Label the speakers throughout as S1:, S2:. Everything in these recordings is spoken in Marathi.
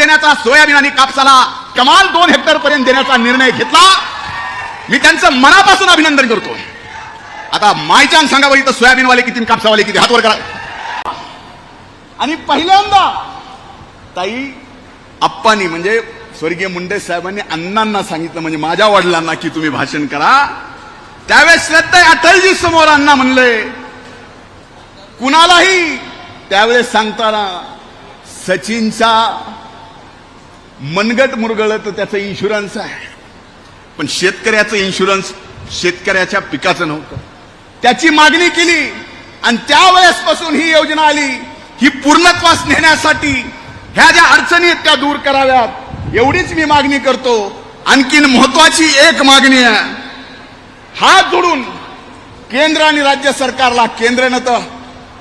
S1: देण्याचा, सोयाबीन आणि कापसाला कमाल 2 हेक्टर पर्यंत देण्याचा निर्णय घेतला. मी त्यांचं मनापासून अभिनंदन करतो. आता मायचान सांगा बरं, इथं सोयाबीनवाले किती, कापसावाले किती, हातवर करा. आणि पहिल्यांदा ताई आप्पांनी म्हणजे स्वर्गीय मुंडे साहेबांनी अण्णांना सांगितलं, म्हणजे माझ्या वडिलांना, की तुम्ही भाषण करा. त्यावेळेस श्रद्धेय अटलजी समोर अण्णा म्हणले, कुणालाही त्यावेळेस सांगताना सचिनचा मनगट मुरगळलं तर त्याचं इन्शुरन्स आहे, पण शेतकऱ्याचं इन्शुरन्स शेतकऱ्याच्या पिकाचं नव्हतं. त्याची मागणी केली आणि त्यावेळेसपासून ही योजना आली. ही पूर्णत्वास नेण्यासाठी ह्या ज्या अडचणी आहेत त्या दूर कराव्यात, एवढीच मी मागणी करतो. आणखीन महत्वाची एक मागणी आहे, हात जोडून केंद्र आणि राज्य सरकारला, केंद्रानं तर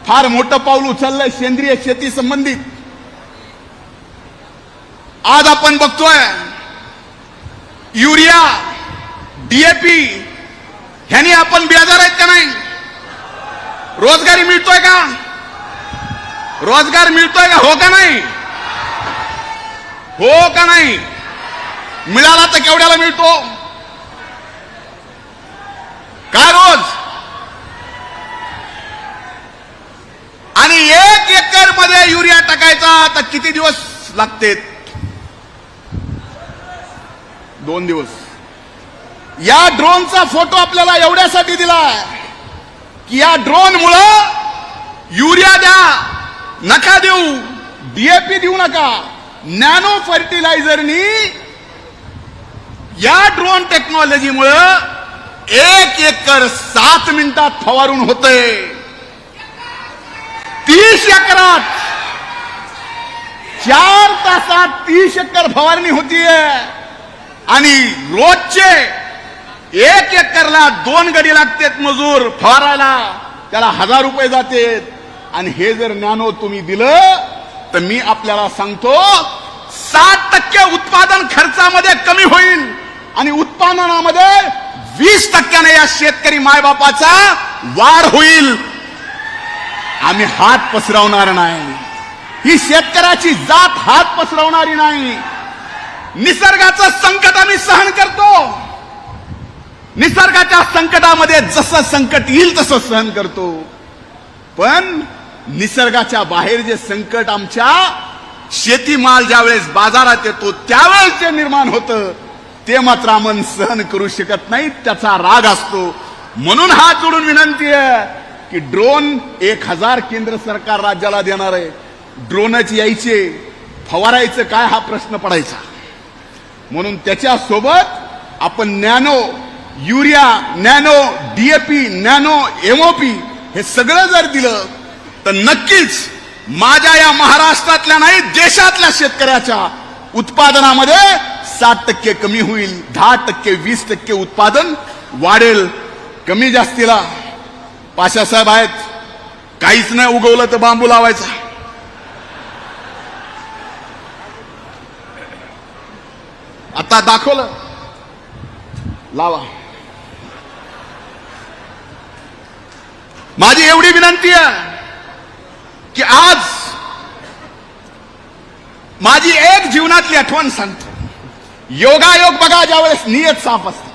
S1: फार मोठं पाऊल उचललंय सेंद्रिय शेती संबंधित. आज आपण बघतोय युरिया, डीएपी ह्यानी आपण बेजार आहेत का नाही? रोजगारी मिळतोय का? रोजगार मिळतोय का? हो का नाही? हो का नाही? मिळाला तर केवढ्याला मिळतो? काय रोज? आणि 1 एकर मध्ये युरिया टाकायचा तर किती दिवस लागते? 2 दिवस. या ड्रोनचा फोटो आपल्याला एवढ्यासाठी दिलाय की या ड्रोन मुळे युरिया द्या नका देऊ, डीएपी देऊ नका, नॅनो फर्टिलायझरनी या ड्रोन टेक्नॉलॉजीमुळे 1 एकर 7 मिनिटात फवारून होते. 30 एकरात 4 तासात 30 एकर फवारणी होतीये. आणि रोजचे 1 एकरला 2 गडी लागतात मजूर फवारायला, त्याला 1000 रुपये जातात. आणि हे जर नॅनो तुम्ही दिलं तर मी आपल्याला सांगतो 60% उत्पादन खर्चामध्ये कमी होईल आणि उत्पादनामध्ये 20% या शेतकरी मायबापाचा वाढ होईल. आम्ही हात पसरवणार नाही, ही शेतकऱ्याची जात हात पसरवणारी नाही. निसर्गाचं संकट आम्ही सहन करतो, निसर्गाच्या संकटामध्ये जसं संकट येईल तसं सहन करतो. पण निसर्गाच्या बाहेर जे संकट आमच्या शेतीमाल ज्यावेळेस बाजारात येतो त्यावेळेस जे निर्माण होतं ते मात्र आपण सहन करू शकत नाही, त्याचा राग असतो. म्हणून हात जोडून विनंती आहे की ड्रोन 1000 केंद्र सरकार राज्याला देणार आहे. ड्रोनच यायचे, फवारायचं काय हा प्रश्न पडायचा. म्हणून त्याच्यासोबत आपण nano urea, nano DAP, nano MOP हे सगळं जर दिलं तर नक्कीच माझ्या या महाराष्ट्रातल्या नाही देशातल्या शेतकऱ्याच्या उत्पादनामध्ये 60% कमी होईल, 10% 20% उत्पादन वाढेल. कमी जास्तीला पाशासाहेब आहेत, काहीच नाही उगवलं तर बांबू लावायचा. आता दाखवलं, लावा. माझी एवढी विनंती आहे की आज माझी एक जीवनातली आठवण सांगतो. योगायोग बघा ज्यावेळेस नियत साफ असते.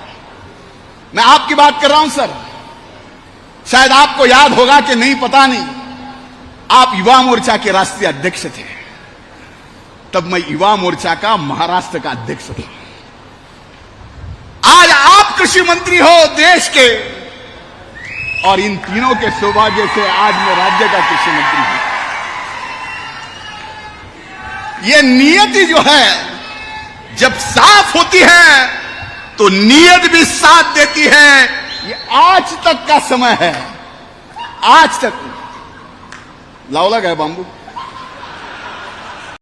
S1: मैं आपकी बात कर रहा हूं सर, शायद आपको याद होगा कि नहीं पता नहीं, आप युवा मोर्चा के राष्ट्रीय अध्यक्ष थे. तब मैं युवा मोर्चा का महाराष्ट्र का अध्यक्ष था. आज आप कृषि मंत्री हो देश के, और इन तीनों के सौभाग्य से आज मैं राज्य का कृषि मंत्री हूं. ये नियति जो है जब साफ होती है तो नियत भी साथ देती है. ये आज तक का समय है, आज तक. लावला काय बांबू?